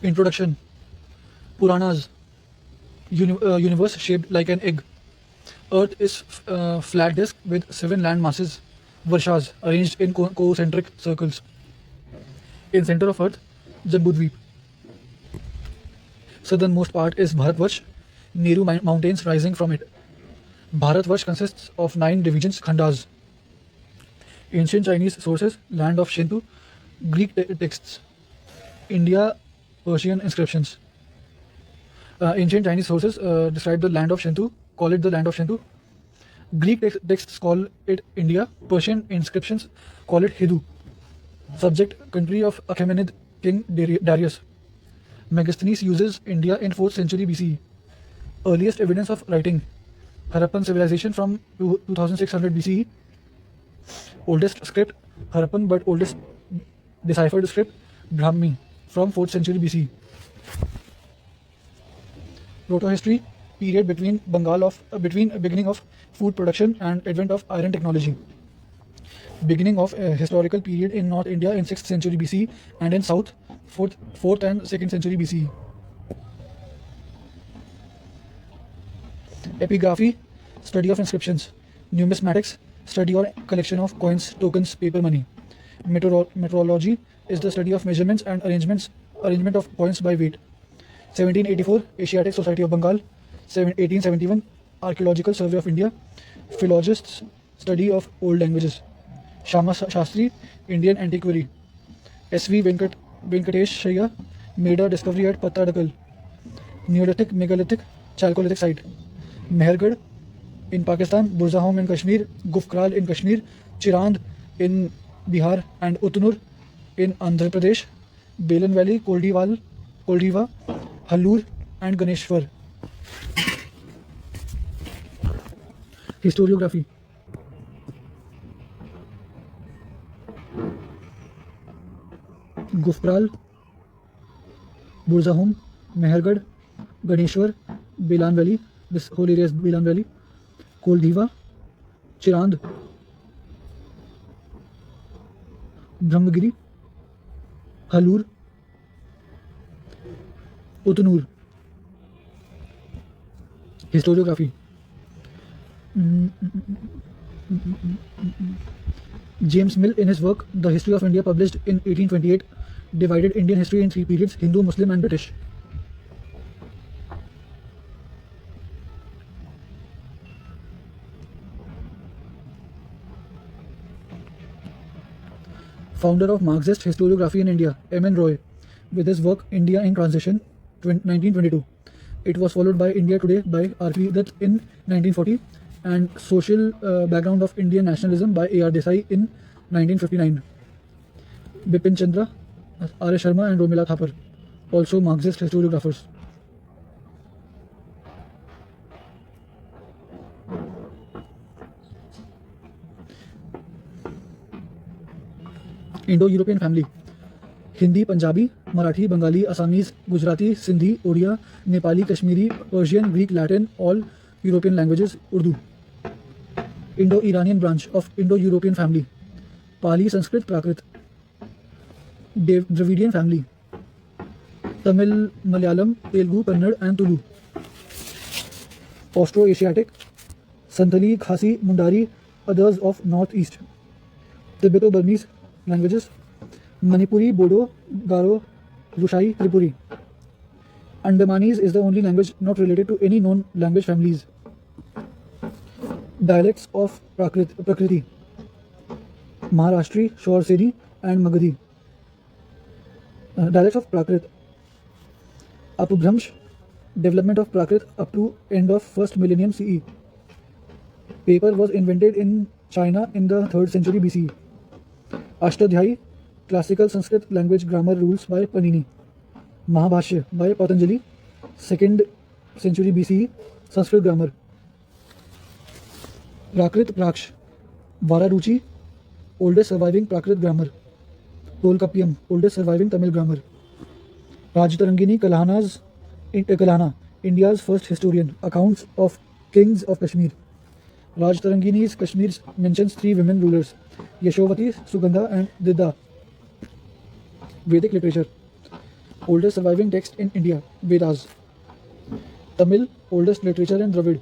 Introduction. Puranas. Universe shaped like an egg. Earth is flat disk with 7 land masses, Varshas, arranged in concentric circles. In center of Earth, Jambudvip. Southernmost part is Bharatvarsh, Meru mountains rising from it. Bharatvarsh consists of 9 divisions, khandas. Ancient Chinese sources, land of Shinto, Greek texts, India, Persian inscriptions. Ancient Chinese sources describe the land of Shinto, call it the land of Shinto. Greek texts call it India. Persian inscriptions call it Hidu. Subject, country of Achaemenid king Darius. Megasthenes uses India in 4th century BCE. Earliest evidence of writing, Harappan civilization from 2600 BCE. Oldest script, Harappan, but oldest deciphered script, Brahmi, from 4th century BCE. Proto-history, period between beginning of food production and advent of iron technology. Beginning of a historical period in North India in 6th century BCE and in South 4th and 2nd century BCE. Epigraphy, study of inscriptions. Numismatics, study or collection of coins, tokens, paper money. Meteorology is the study of measurements and arrangement of coins by weight. 1784, Asiatic Society of Bengal. 1871, Archaeological Survey of India. Philologists, study of old languages. Shama Shastri, Indian antiquary. S.V. Venkateshaya made a discovery at Pattadakal. Neolithic, megalithic, chalcolithic site. Mehergarh in Pakistan, Burzahom in Kashmir, Gufkral in Kashmir, Chirand in Bihar and Utnur in Andhra Pradesh, Belan Valley, Koldiva, Hallur and Ganeshwar. Historiography. Gufkral, Burzahom, Mehergarh, Ganeshwar, Belan Valley, this whole area is Belan Valley, Koldiva, Chirand, Brahmagiri, Hallur, Utnur. Historiography. James Mill, in his work The History of India, published in 1828, divided Indian history in 3 periods: Hindu, Muslim and British. Founder of Marxist historiography in India, M.N. Roy, with his work India in Transition, 1922. It was followed by India Today by R.P. Dutt in 1940 and Social Background of Indian Nationalism by A.R. Desai in 1959. Bipin Chandra, R. S. Sharma and Romila Thapar, also Marxist historiographers. Indo-European family. Hindi, Punjabi, Marathi, Bengali, Assamese, Gujarati, Sindhi, Odia, Nepali, Kashmiri, Persian, Greek, Latin, all European languages, Urdu. Indo-Iranian branch of Indo-European family. Pali, Sanskrit, Prakrit. Dravidian family. Tamil, Malayalam, Telugu, Kannada and Tulu. Austro-Asiatic. Santali, Khasi, Mundari, others of Northeast. Tibeto-Burmese languages. Manipuri, Bodo, Garo, Lushai, Tripuri. Andamanese is the only language not related to any known language families. Dialects of Prakriti. Maharashtri, Shorseni and Magadhi. Dialects of Prakrit. Apabhramsh, development of Prakrit up to end of 1st millennium CE. Paper was invented in China in the 3rd century BCE. Ashtadhyayi, classical Sanskrit language grammar rules by Panini. Mahabhashya by Patanjali, 2nd century BCE, Sanskrit grammar. Prakrit Praksh, Vararuchi, oldest surviving Prakrit grammar. Tolkappiyam, oldest surviving Tamil grammar. Rajtarangini Kalhana, India's first historian, accounts of kings of Kashmir. Rajtarangini's Kashmir mentions 3 women rulers, Yashovati, Sugandha and Didda. Vedic literature. Oldest surviving text in India, Vedas. Tamil, oldest literature in Dravid,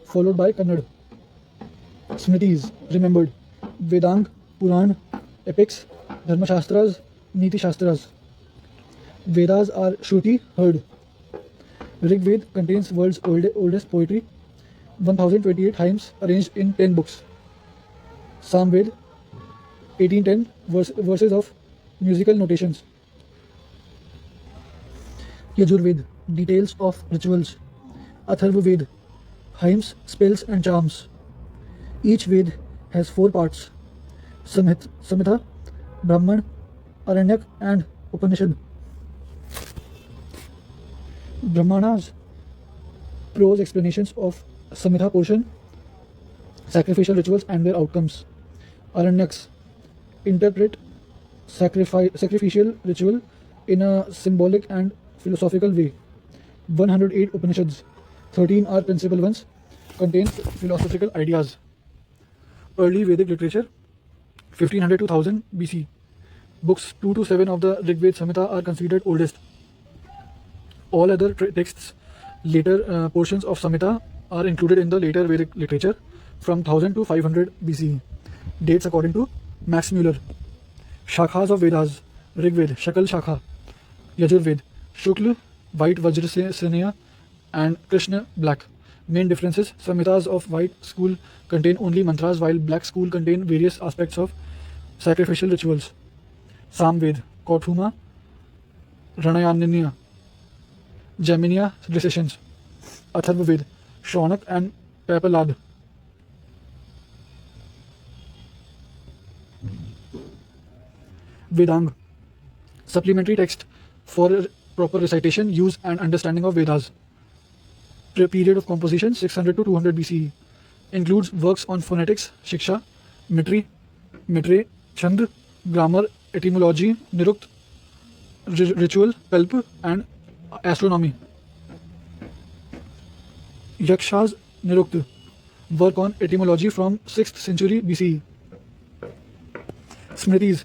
followed by Kannada. Smritis, remembered. Vedang, Puran, epics, Dharmashastras, Niti Shastras. Vedas are Shruti, heard. Rig Ved contains world's oldest poetry, 1028 hymns arranged in 10 books. Samved, 1810 verses of musical notations. Yajurved, details of rituals. Atharvaved, hymns, spells and charms. Each Ved has 4 parts: Samhita, Brahman, Aranyak and Upanishad. Brahmanas, prose explanations of Samhita portion, sacrificial rituals and their outcomes. Aranyaks, interpret sacrificial ritual in a symbolic and philosophical way. 108 Upanishads, 13 are principal ones, contain philosophical ideas. Early Vedic literature, 1500 to 1000 BC. Books 2 to 7 of the Rig Veda Samhita are considered oldest. All other texts, later portions of Samhita, are included in the later Vedic literature from 1000 to 500 BC. Dates according to Max Muller. Shakhas of Vedas, Rig Veda, Shakal Shakha, Yajurved, Shukla, white Vajrasena and Krishna, black. Main differences: Samhitas of white school contain only mantras, while black school contain various aspects of sacrificial rituals. Samved, Kauthuma, Ranayaniya, Jaminia decisions. Atharvaved, Shaunak and Papalad. Vedang, supplementary text for proper recitation, use and understanding of Vedas. Period of composition 600 to 200 BCE. Includes works on phonetics, shiksha, metre, chand, grammar, etymology, nirukt, ritual, kalp and astronomy. Yakshas Nirukt, work on etymology from 6th century BCE. Smritis,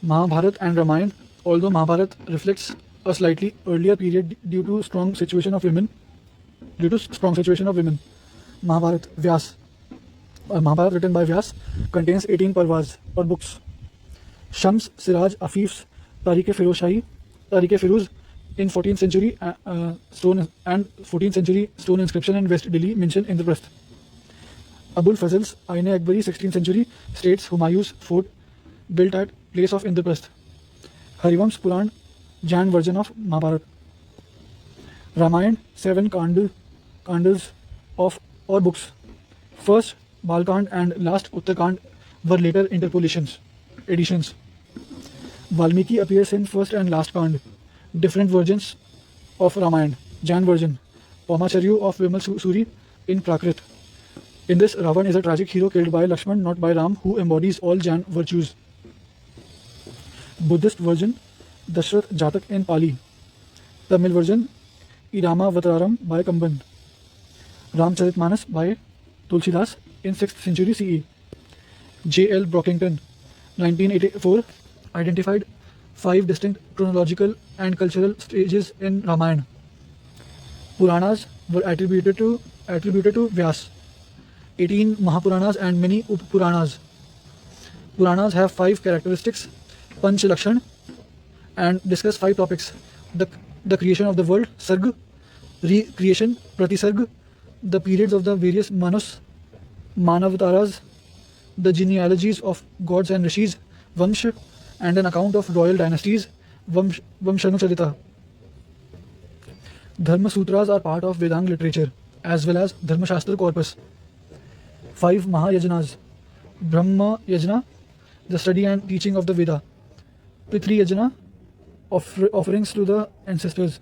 Mahabharata and Ramayana, although Mahabharata reflects a slightly earlier period due to strong situation of women. Mahabharata, Vyas. Mahabharata written by Vyas contains 18 parvas or books. Shams, Siraj, Afifs, Tariq-e-Firuz in 14th century stone and 14th century stone inscription in West Delhi mentioned Indraprasth. Abul Fazl's Aine-Akbari 16th century states Humayun's fort built at place of Indraprasth. Harivamsh Puran, Jain version of Mahabharata. Ramayana, 7 Kandas of or books. First Balkand and last Uttarkand were later editions. Valmiki appears in first and last Kand. Different versions of Ramayana. Jain version, Paumacharyu of Vimal Suri in Prakrit. In this, Ravan is a tragic hero killed by Lakshman, not by Ram, who embodies all Jain virtues. Buddhist version, Dashrath Jatak in Pali. Tamil version, Idama Vataram by Kamban. Ramcharitmanas by Tulsidas in 6th century CE. J.L. Brockington, 1984, identified 5 distinct chronological and cultural stages in Ramayana. Puranas were attributed to Vyas. 18 Mahapuranas and many Up-Puranas. Puranas have 5 characteristics, Panch Lakshan, and discuss 5 topics: the creation of the world, Sarg; recreation, Pratisarg; the periods of the various Manus, Manavataras; the genealogies of gods and rishis, Vamsh; and an account of royal dynasties, Vamshanucharita. Dharma Sutras are part of Vedanga literature as well as Dharma Shastra corpus. 5 Mahayajnas: Brahma Yajna, the study and teaching of the Veda; Pitri Yajna, offerings to the ancestors;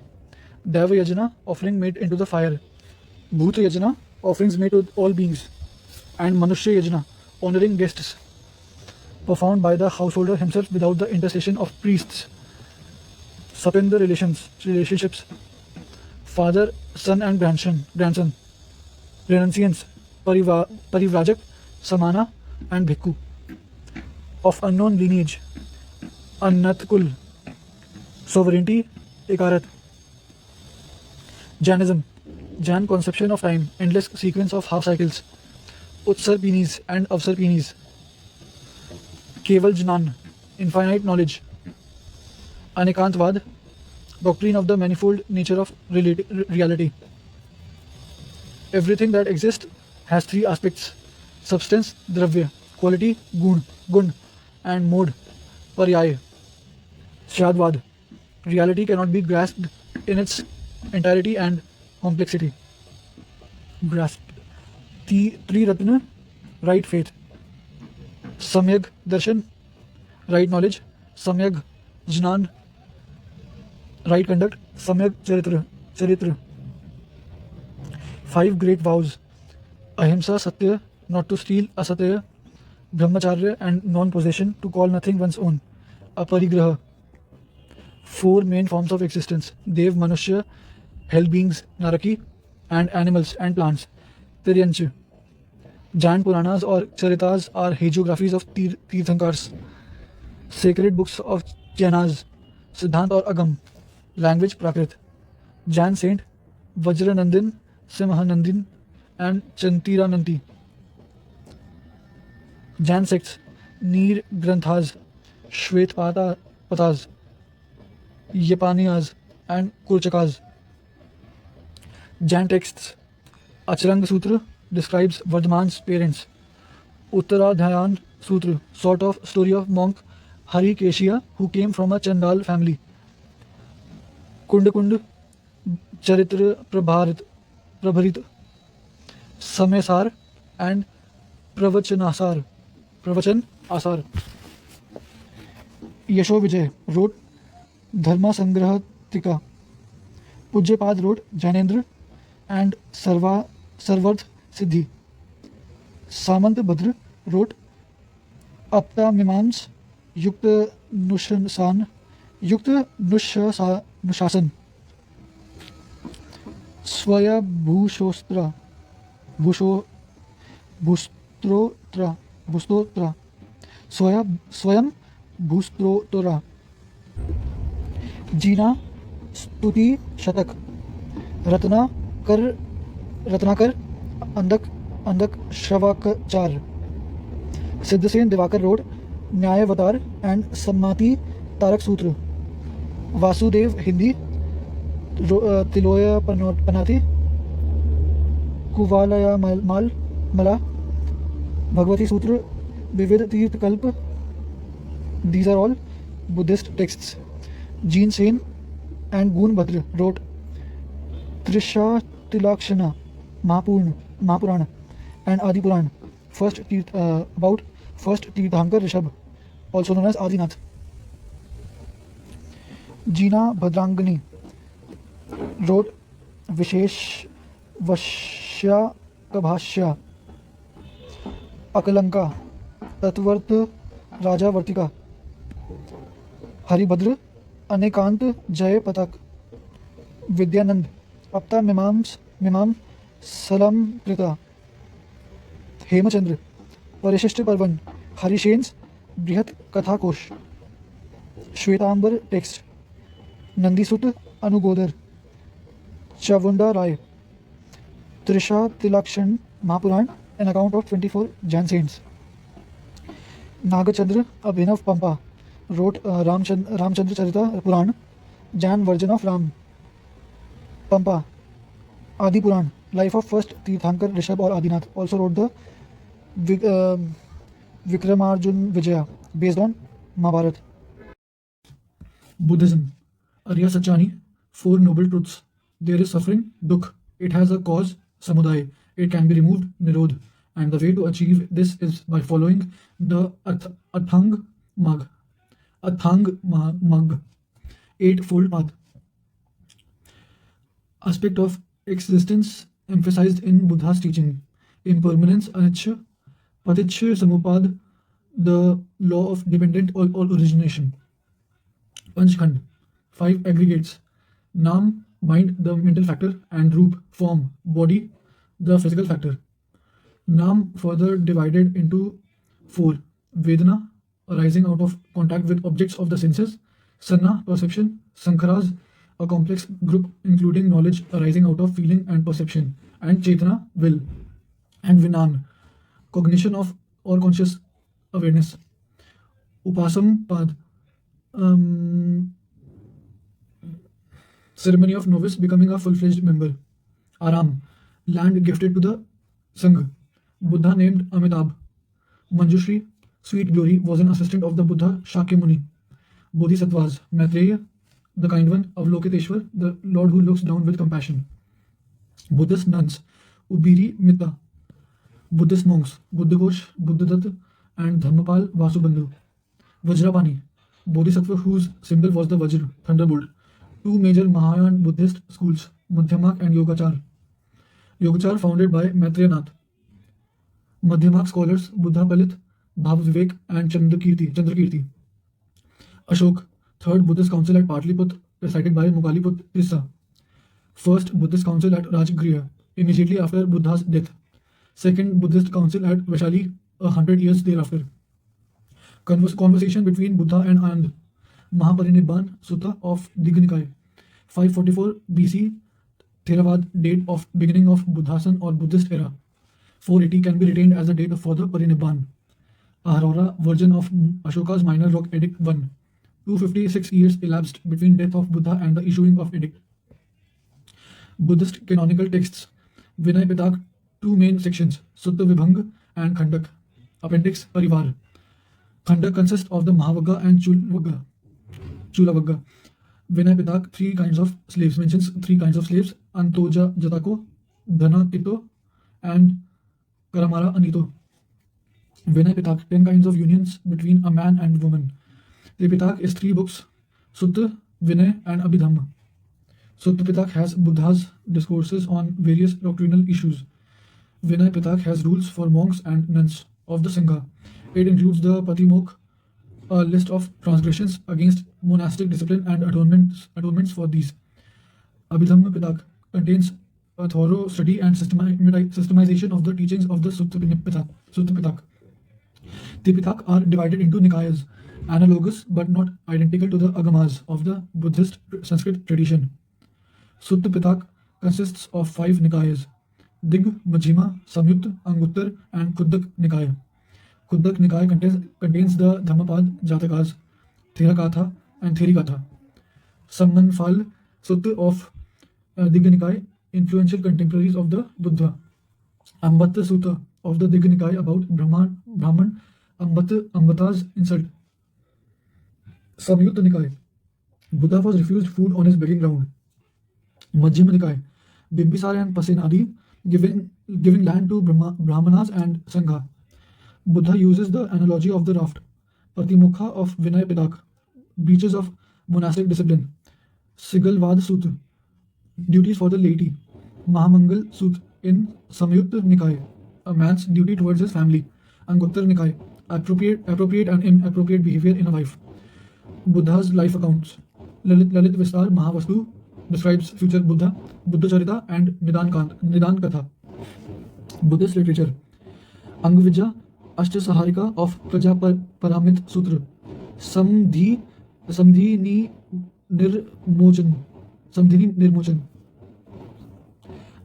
Deva Yajna, offering made into the fire; Bhuta Yajna, offerings made to all beings; and Manushya Yajna, honoring guests, performed by the householder himself without the intercession of priests. Sapendra relationships: father, son and grandson; renunciants: Parivrajak, Samana and Bhikkhu. Of unknown lineage: Annatkul; sovereignty, Ikarat. Jainism. Jain conception of time, endless sequence of half cycles. Utsarpinis and Avsarpinis. Keval Jnan, infinite knowledge. Anikantvad, doctrine of the manifold nature of reality. Everything that exists has three aspects: substance, dravya, quality, gun, and mode, paryay. Shadvad, reality cannot be grasped in its entirety and complexity. Grasp. Triratna, right faith. Samyag darshan, right knowledge. Samyag jnan, right conduct. Samyag charitra. Five great vows: ahimsa, satya, not to steal, asatya, brahmacharya, and non-possession, to call nothing one's own, aparigraha. Four main forms of existence: dev, manushya, hell beings, naraki, and animals and plants, tiryanch. Jain Puranas or Charitas are hagiographies of Tirthankars, sacred books of Jainas, Siddhant or Agam, language Prakrit. Jain saint Vajranandin, Simhanandin, and Chantirananti. Jain sects Neer Granthas, Shwet Patas, Yapaniyas, and Kurchakas. Jain texts Acharanga Sutra describes Vardhaman's parents. Uttaradhayan Sutra, sort of story of monk Hari Keshiya who came from a Chandal family. Kund Charitra Prabharit, Samesar, and Pravachan Asar. Yasho Vijay wrote Dharma Sangraha Tika. Pujyapad wrote Jainendra and Sarvarth Siddhi. Samant Bhadra wrote Apta Mimams Yukta Nushasan. Swaya Bhustrotra. Swayam Bhustrotra. Jina Stuti Shatak. Ratnakar Andak Shravakachar. Siddhasen Divakar wrote Nyayavatar and Sammati Tarak Sutra. Vasudev Hindi, Tiloya Panati, Kuvalaya Mala, Bhagavati Sutra, Vivid Tirth Kalpa. These are all Buddhist texts. Jeen Sen and Gun Bhadra wrote Trisha Tilakshana, Mahapurana, and Adi Puran, about first Tirthankar Rishabh, also known as Adinath. Jina Bhadrangani wrote Vishesh Vashya Kabhashya, Akalanka, Tatvarth Raja Vartika, Haribhadra, Anekant Jay Patak, Vidyanand, Apta Mimam Salam Krita, Hemachandra, Parishishta Parvan, Harishen's Brihat Katha Kosh, Shwetambar text, Nandisut Anugodar, Chavunda Rai, Trisha Tilakshan Mahapuran, an account of 24 Jain saints. Nagachandra Abhinav Pampa wrote Ramchandra Charita Puran, Jain version of Ram. Pampa, Adi Puran, life of first Tirthankar Rishabh or Adinath, also wrote the Vikramarjun Vijaya, based on Mahabharat. Buddhism, Arya Sachani, Four Noble Truths. There is suffering, Dukh. It has a cause, Samudaya. It can be removed, Nirodh. And the way to achieve this is by following the Athang Mag, Eightfold Path. Aspect of existence emphasized in Buddha's teaching: impermanence, anicca, paticca samupad, the law of dependent or origination. Panchkhand, five aggregates: Nam, mind, the mental factor, and Roop, form, body, the physical factor. Nam further divided into four: Vedana, arising out of contact with objects of the senses; Sanna, perception; Sankaras, a complex group including knowledge arising out of feeling and perception, and Chetana, will, and Vinan, cognition of or conscious awareness. Upasam Pad, um, ceremony of novice becoming a full-fledged member. Aram, land gifted to the Sangh. Buddha named Amitabh. Manjushri, sweet glory, was an assistant of the Buddha Shakyamuni. Bodhisattvas, Maitreya, the kind one, Avalokiteshwar, the Lord who looks down with compassion. Buddhist nuns, Ubiri Mitta. Buddhist monks, Buddhaghosh, Buddhadatta, and Dharmapal Vasubandhu. Vajrapani, Bodhisattva whose symbol was the Vajra, thunderbolt. Two major Mahayana Buddhist schools, Madhyamak and Yogachar. Yogachar founded by Maitreyanath. Madhyamak scholars Buddha Palit, Bhav Vivek, and Chandrakirti. Ashok, third Buddhist council at Patliputra, presided by Mugaliput Tissa. First Buddhist council at Rajgriha, immediately after Buddha's death. Second Buddhist council at Vaishali, 100 years thereafter. Conversation between Buddha and Anand. Mahaparinibban Sutta of Digha Nikaya. 544 BC, Theravada date of beginning of Buddhasan or Buddhist era. 480 can be retained as the date for the Parinibban. Aharora, version of Ashoka's Minor Rock Edict 1. 256 years elapsed between death of Buddha and the issuing of edict. Buddhist canonical texts. Vinay Pitak, two main sections, Sutta Vibhang and Khandak. Appendix Parivar. Khandak consists of the Mahavagga and Chulavagga. Vinay Pitak, three kinds of slaves, mentions three kinds of slaves, Antoja Jatako, Dhana Kito, and Karamara Anito. Vinay Pitak, 10 kinds of unions between a man and woman. Tripitak is 3 books, Sutta, Vinay, and Abhidhamma. Sutta Pitak has Buddha's discourses on various doctrinal issues. Vinay Pitak has rules for monks and nuns of the Sangha. It includes the Patimokh, a list of transgressions against monastic discipline and atonements for these. Abhidhamma Pitak contains a thorough study and systemization of the teachings of the Sutta Pitak. The Pitak are divided into Nikayas, analogous but not identical to the Agamas of the Buddhist Sanskrit tradition. Sutta Pitak consists of 5 Nikayas: Dig, Majjhima, Samyutta, Anguttar, and Khudak Nikaya. Khudak Nikaya contains the Dhammapad, Jatakas, Therakatha, and Therikatha. Sammanfal Sutta of Digha Nikaya, influential contemporaries of the Buddha. Ambatta Sutta of the Digha Nikaya about Brahman, Ambata's insult. Samyutta Nikaya, Buddha was refused food on his begging ground. Majjhima Nikaya, Bimbisara and Pasenadi giving land to Brahmanas and Sangha. Buddha uses the analogy of the raft. Patimokha of Vinay Pitak, breaches of monastic discipline. Sigalvad Sutta, duties for the laity. Mahamangal Sutta in Samyutta Nikaya, a man's duty towards his family. Anguttar Nikaya, appropriate and inappropriate behavior in a wife. Buddha's life accounts. Lalit Vistar Mahavastu describes future Buddha, Buddha Charita, and Nidan Katha. Buddhist literature. Angvijja Ashtasaharika of Praja Paramit Sutra. Samdhini Nirmochan.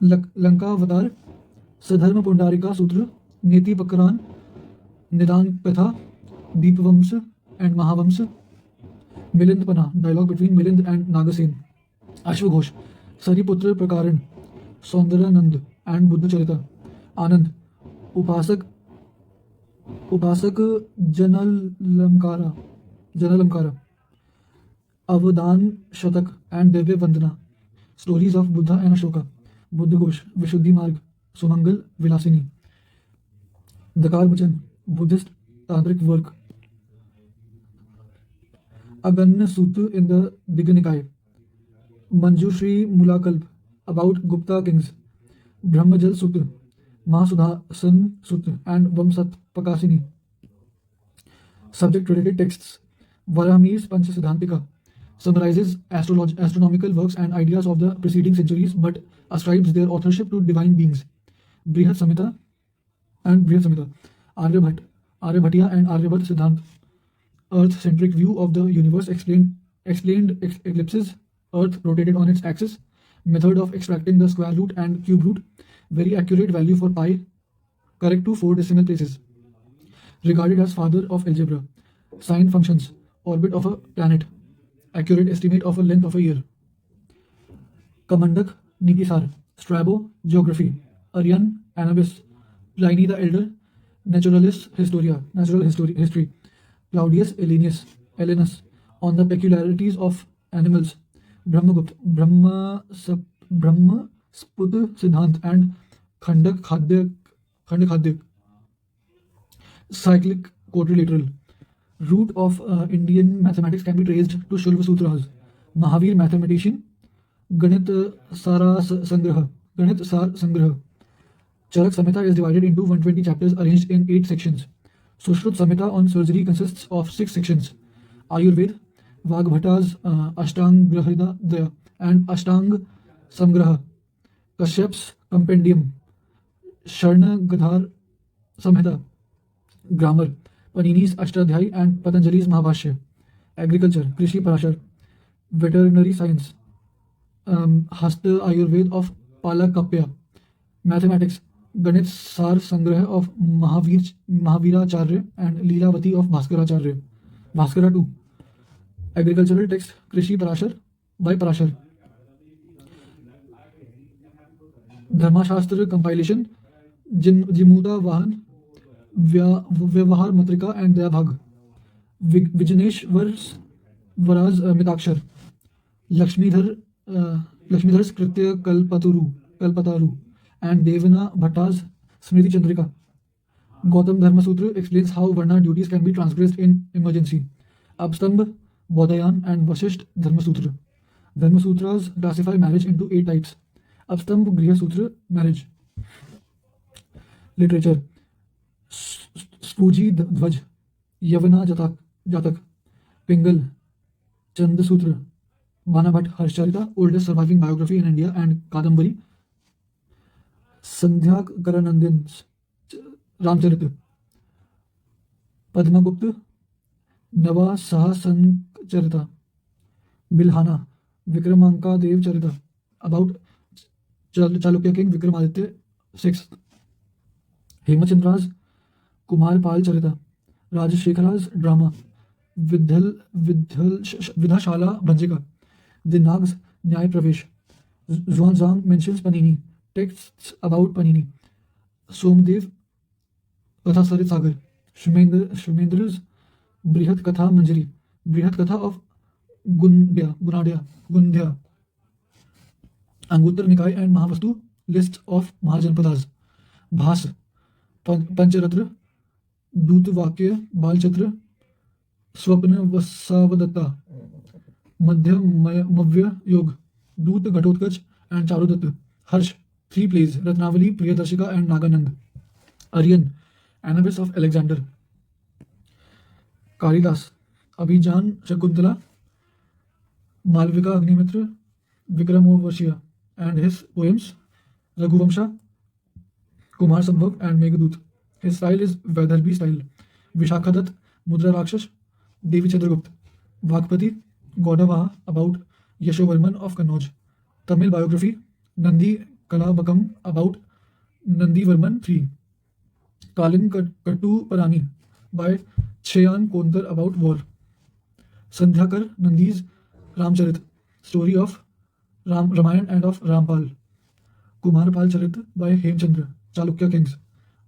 Lankaavatar, Sadharma Pundarika Sutra, Neti Pakaran, Nidan Katha, Deepavamsa, and Mahavamsa. Milind Pana, dialogue between Milind and Nagasen. Ashwaghosh, Sariputra Prakaran, Saundaranand, and Buddha Charita. Anand, Upasak Janalamkara, Avadhan Shatak, and Devya Vandana. Stories of Buddha and Ashoka. Buddhaghosh, Vishuddhi Marg, Sumangal, Vilasini. Dakar Bachan, Buddhist Tantric work. Aganna Sutta in the Digha Nikaya. Manjushri Mulakalp, about Gupta kings. Brahmajal Sutta, Mahasudhasan Sutta, and Vamsat Pakasini. Subject related texts. Varahami's Panchasiddhantika summarizes astronomical works and ideas of the preceding centuries but ascribes their authorship to divine beings. Brihat Samhita and Aryabhatiya and Aryabhat Siddhant. Earth-centric view of the universe explained eclipses Earth rotated on its axis, method of extracting the square root and cube root, very accurate value for pi, correct to 4 decimal places. Regarded as father of algebra, sine functions, orbit of a planet, accurate estimate of a length of a year. Kamandak, Nitisar, Strabo, Geography, Aryan, Anubis, Pliny the Elder, Naturalis Historia, History, Claudius Ellenus, on the peculiarities of animals, Brahmagupt, Brahma Sput Siddhant, and Khandak Khadyak, cyclic quadrilateral. Root of Indian mathematics can be traced to Shulva Sutras. Mahavir mathematician, Ganit Sar Sangraha. Charak Samhita is divided into 120 chapters arranged in 8 sections. Sushrut Samhita on surgery consists of 6 sections. Ayurved, Vagbhata's Ashtangrahridaya and Ashtang Samgraha. Kashyap's Compendium, Sharna Gadhar Samhita. Grammar, Panini's Ashtadhyay and Patanjali's Mahabhashya. Agriculture, Krishi Parashar. Veterinary science, Hasta Ayurved of Palakapya. Mathematics, Ganit Sar Sangrah of Mahaviracharya and Leelavati of Bhaskaracharya. Bhaskara 2. Agricultural text, Krishi Parashar by Parashar. Dharmashastra compilation, Jimuda Vahan, Vyavahar Matrika and Dayabhag. Vijneshwar's Varaz Mitakshar. Lakshmidhar's Kritya Kalpataru and Devana Bhatta's Smriti Chandrika. Gautam Dharma Sutra explains how Varna duties can be transgressed in emergency. Abstambh, Bodhayan and Vasisht Dharma Sutra. Dharma Sutras classify marriage into 8 types. Abstambh Griha Sutra, marriage. Literature, Spuji Dvaj, Yavana Jatak, Pingal, Chand Sutra, Banabhat Harshcharita, oldest surviving biography in India, and Kadambari, Sandhya Karanandan's Ramcharita, Padmagupta, Nava Sahasancharita, Bilhana, Vikramanka Dev Charita, about Chalukya king Vikramaditya VI, Hemachandra's Kumarpal Charita, Rajashekhara's drama, Vidhashala Bhanjika, Dinag's Nyay Pravesh. Zhuangzang mentions Panini, texts about Panini. Somdev Katha Sarit Sagar, Shumendra's Brihat Katha Manjari, Brihat Katha of Gundhya, Anguttara Nikaya and Mahavastu, list of Mahajanpadas. Bhas, Pancharatra, Dutavakya, Balchatra, Swapna Vasavadatta, Madhya Mavya Yog, Dut Ghatotkach and Charudatta. Harsh, 3 plays, Ratnavali, Priyadarshika and Naganand. Aryan, Anubis of Alexander. Kalidas, Abhijan Shakuntala, Malvika Agnimitra, Vikramovashya and his poems, Raghuvamsha, Kumar Sambhav and Meghdut. His style is Vaidarbhi style. Vishakhadat, Mudra Rakshash, Devi Chandragupta. Vagpati, Gaudavaha, about Yashovarman of Kannauj. Tamil biography, Nandi Kalabakam, about Nandivarman III. Kalin Kattu Parani, by Cheyan Kontar, about war. Sandhyakar, Nandi's Ramcharit, story of Ramayana and of Rampal. Kumarpal Charit by Hemchandra, Chalukya kings.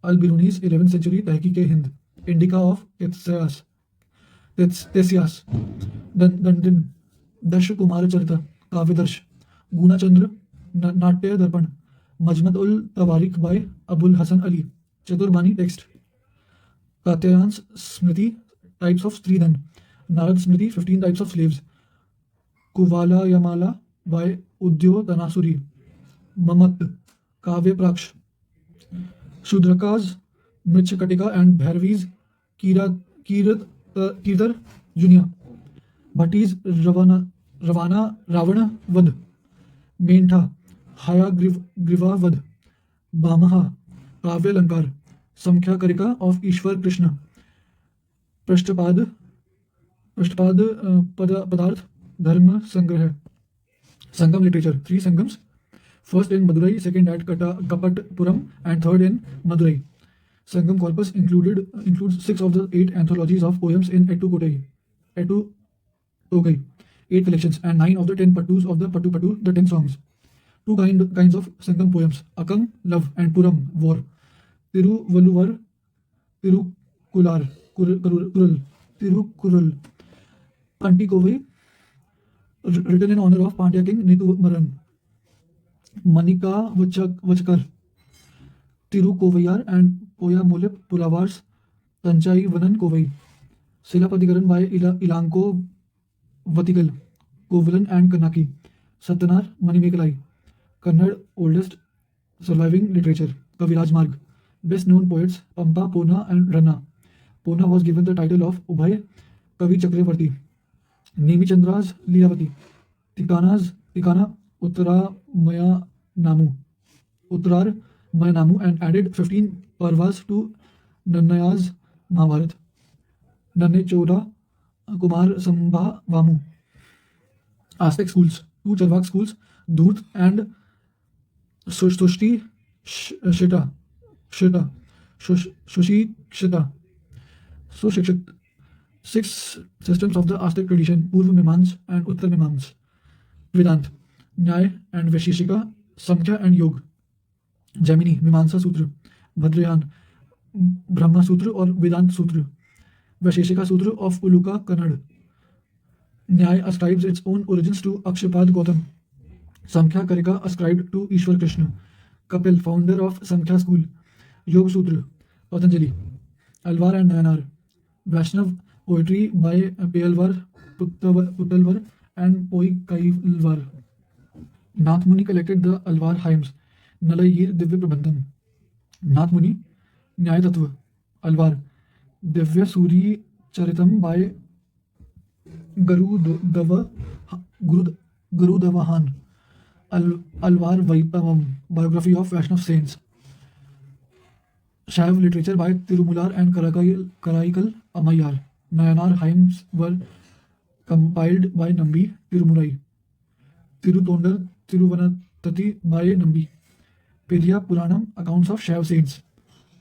Al-Biruni's 11th century Tahqiq-e-Hind, Indica of Thesyas, Dandin, Dash Kumar Charita, Kavidarsh, Guna Chandra, Natya Darpan, Majmad ul Tawarik by Abul Hasan Ali, Chaturbani text. Katyayan's Smriti, types of Stridhan, Narad Smriti, 15 types of slaves. Kuvala Yamala by Udyo Tanasuri, Mamat, Kavya Praksh. Shudraka's Mrichakatika and Bhairavi's Kirdar Junia. Bhatti's Ravana Vad. Mentha, Haya Griva Vad. Bamaha, Kavya Lankar. Samkhya Karika of Ishwar Krishna. Prashtapad Padarth Dharma Sangrah. Sangam literature, 3 Sangams, first in Madurai, second at Kapatpuram, and third in Madurai. Sangam corpus includes 6 of the 8 anthologies of poems in Ettu Togai, 8 collections, and 9 of the 10 pattus of the Pattu Pattu, the 10 songs. Two kinds of Sangam poems, Akam, love, and Puram, war. Tiruvalluvar, Tirukular, Tirukural, Kantikovai, written in honor of Pandya king Nithumaran. Manika Vachkar, Tirukovayar, and Poya Molip Puravars, Tanchai Vanan Kovai. Silapatikaran by Ilanko Vatikal, Kovalan and Kanaki. Satyanar Manimekalai. Kannada oldest surviving literature. Kaviraj Marg. Best known poets Pampa, Pona, and Ranna. Pona was given the title of Ubhay Kavi Chakravarti. Nemichandra's Leelavati. Tikana Uttrar Maya Namu, and added 15 parvas to Nannaya's Mahabharat. Nanne Chora Kumar Sambha Vamu. Aztec schools, 2 Charvak schools, Dhurt and Sushti Shita. Sushikshit. 6 systems of the Aztec tradition, Purva Mimans and Uttar Mimans. Vedant, Nyay and Vaisheshika, Samkhya and Yog. Jaimini, Mimamsa Sutra. Bhadrayan, Brahma Sutra or Vedant Sutra. Vaisheshika Sutra of Uluka, Kannada. Nyay ascribes its own origins to Akshapad Gautam. Samkhya Karika ascribed to Ishwar Krishna. Kapil, founder of Samkhya school. Yog Sutra, Patanjali. Alvar and Nayanar. Vaishnav poetry by Peyalvar, Puttalvar, and Poikaivalvar. Nath Muni collected the Alvar hymns. Nalayir Divya Prabandhan. Nath Muni, Nyaya Tattva. Alvar, Divya Suri Charitam by Gurudavahan. Alvar Vaipavam, biography of Vaishnav saints. Shaiv literature by Tirumular and Karaikal Ammayar. Nayanar hymns were compiled by Nambi Tirumurai. Tirutondar Tiruvanatati by Nambi. Periya Puranam, accounts of Shaiv saints.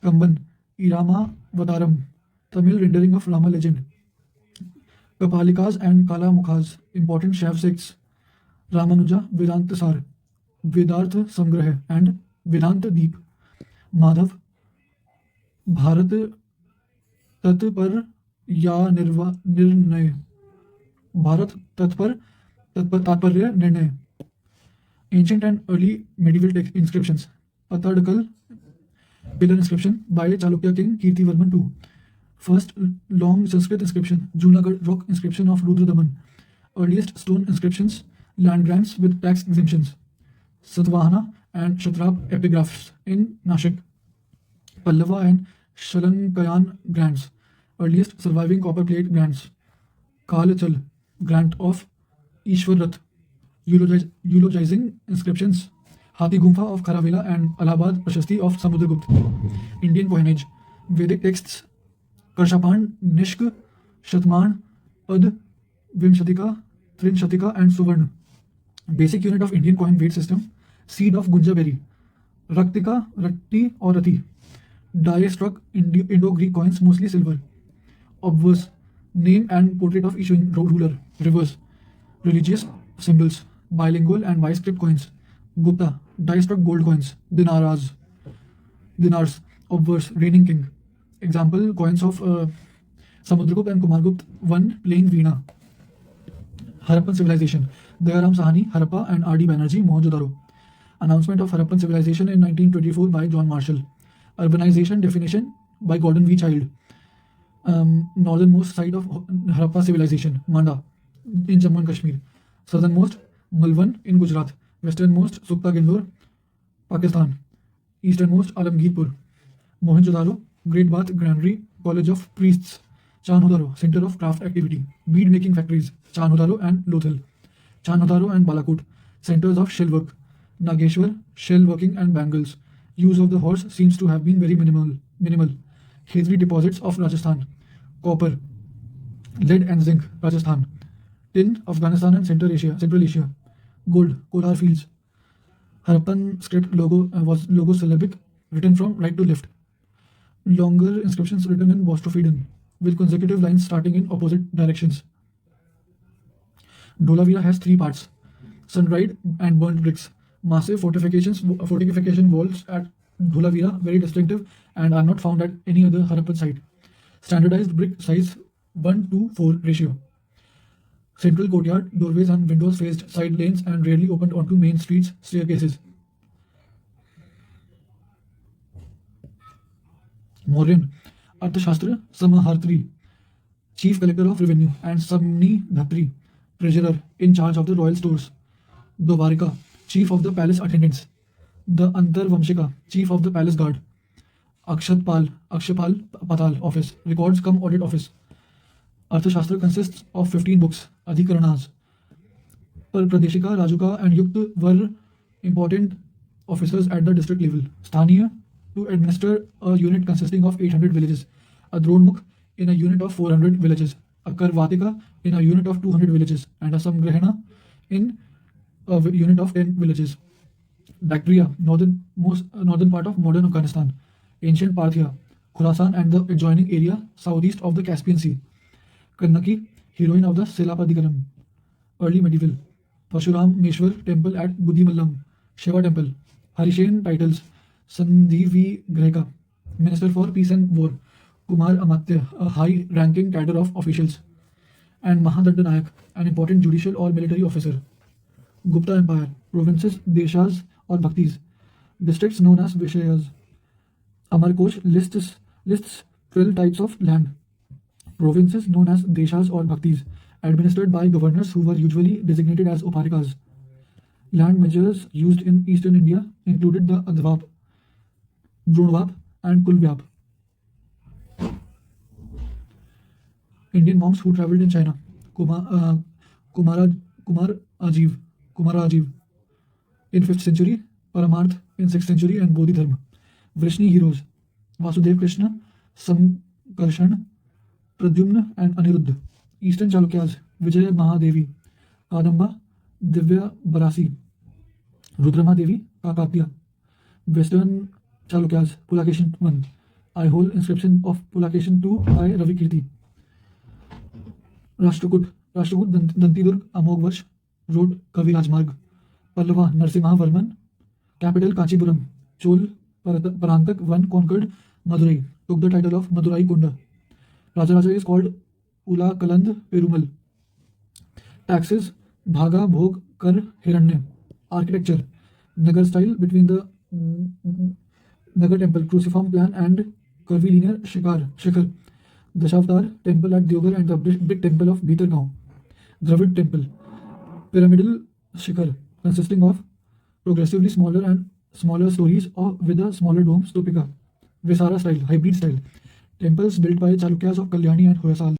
Kamban, Irama Vataram, Tamil rendering of Rama legend. Kapalikas and Kala Mukhas, important Shaiv sects. Ramanuja Vedanta Sar, Vedartha Sangrah, and Vedanta Deep. Madhav, Bharat Tatpar या निर्णय. भारत तत्पर तात्पर्य निर्णय. Ancient and early medieval inscriptions. Patadakal pillar inscription by Chalukya king Kirtivarman II. First long Sanskrit inscription, Junagadh rock inscription of Rudradaman. Earliest stone inscriptions, land grants with tax exemptions. Satvahana and Kshatrap epigraphs in Nashik. Pallava and Shalankayan grants. Earliest surviving copper plate grants. Kalachal grant of Ishwarath. Eulogizing inscriptions. Hathi Gumpha of Kharavela and Allahabad Prashasti of Samudragupta. Indian coinage. Vedic texts. Karshapand, Nishk, Shatman, Pad, Vimshatika, Trinshatika, and Suvarna. Basic unit of Indian coin weight system. Seed of Gunja berry. Raktika, Ratti or Rati. Die struck Indo-Greek coins, mostly silver. Obverse, name and portrait of issuing ruler. Reverse, religious symbols. Bilingual and bi-script coins. Gupta, die struck gold coins. Dinars. Obverse, reigning king. Example, coins of Samudragupta and Kumargupta. 1 playing veena. Harappan civilization. Dayaram Sahani, Harappa, and R.D. Banerjee, Mohenjo-daro. Announcement of Harappan civilization in 1924 by John Marshall. Urbanization definition by Gordon V. Child. Northernmost site of Harappa civilization, Manda, in Jammu and Kashmir. Southernmost, Malwan in Gujarat. Westernmost, Sukta Gindor, Pakistan. Easternmost, Alamgirpur. Mohenjo-daro, Great Bath Granary, College of Priests. Chanhodaro, center of craft activity. Bead making factories, Chanhodaro and Lothal. Chanhodaro and Balakot, centers of shell work. Nageshwar, shell working and bangles. Use of the horse seems to have been very minimal. Khedri deposits of Rajasthan. Copper, lead and zinc, Rajasthan. Tin, Afghanistan and Central Asia. Gold, Kolar Fields. Harappan script was logo syllabic, written from right to left. Longer inscriptions written in Bostrophedan, with consecutive lines starting in opposite directions. Dholavira has three parts: sun-dried and burnt bricks. Massive fortification walls at Dholavira, very distinctive and are not found at any other Harappan site. Standardized brick size 1:4 ratio. Central courtyard, doorways and windows faced side lanes and rarely opened onto main streets, staircases. Mauryan, Arthashastra Samahartri, Chief Collector of Revenue, and Samni Dhatri, Treasurer in charge of the royal stores. Dwarika, Chief of the Palace Attendants. The Antarvamshika, Chief of the Palace Guard. Akshapal Patal Office, Records cum Audit Office. Arthashastra consists of 15 books, Adhikaranas. Pradeshika, Rajuka, and Yukt were important officers at the district level. Sthaniya, to administer a unit consisting of 800 villages. A Dronmukh in a unit of 400 villages. A Karvatika in a unit of 200 villages. And a Samgrahana in a unit of 10 villages. Bactria, northern part of modern Afghanistan. Ancient Parthia, Khurasan and the adjoining area southeast of the Caspian Sea. Kannaki, heroine of the Silapadikaram. Early medieval. Pashuram Meshwar temple at Buddhimallam. Shiva temple. Harishen titles. Sandhivi Greka, Minister for Peace and War. Kumar Amatya, a high-ranking cadre of officials. And Mahadandanayak, an important judicial or military officer. Gupta Empire, provinces, deshas or bhaktis. Districts known as Vishayas. Amarkosh lists 12 types of land. Provinces known as deshas or bhaktis, administered by governors who were usually designated as uparikas. Land measures used in eastern India included the Advap, Dronvap and Kulvyap. Indian monks who travelled in China. Kumara Ajiv in 5th century, Paramarth in 6th century, and Bodhidharma. Vrishni heroes: Vasudev Krishna, Samkarshan, Pradyumna and Aniruddha. Eastern Chalukyas: Vijaya Mahadevi, Kadamba, Divya Barasi, Rudramadevi, Kakatiya. Western Chalukyas: Pulakeshin I. Aihole inscription of Pulakeshin II by Ravi Kirti. Rashtrakoot Dantidurg Amog Varsh, Road Kavi Rajmarg. Pallava Narsimha Varman, capital Kanchipuram. Chol Parantak I conquered Madurai, took the title of Madurai Kunda. Rajaraja is called Ula Kaland Perumal. Taxes: Bhaga Bhog Kar Hiranya. Architecture: Nagar style between the Nagar temple, cruciform plan and curvilinear Shikhar. Dashavatar temple at Deoghar and the big temple of Bhitargaon. Dravid temple, pyramidal Shikhar consisting of progressively smaller stories with a smaller dome, Stupika. Visara style, hybrid style. Temples built by Chalukyas of Kalyani and Hoysal.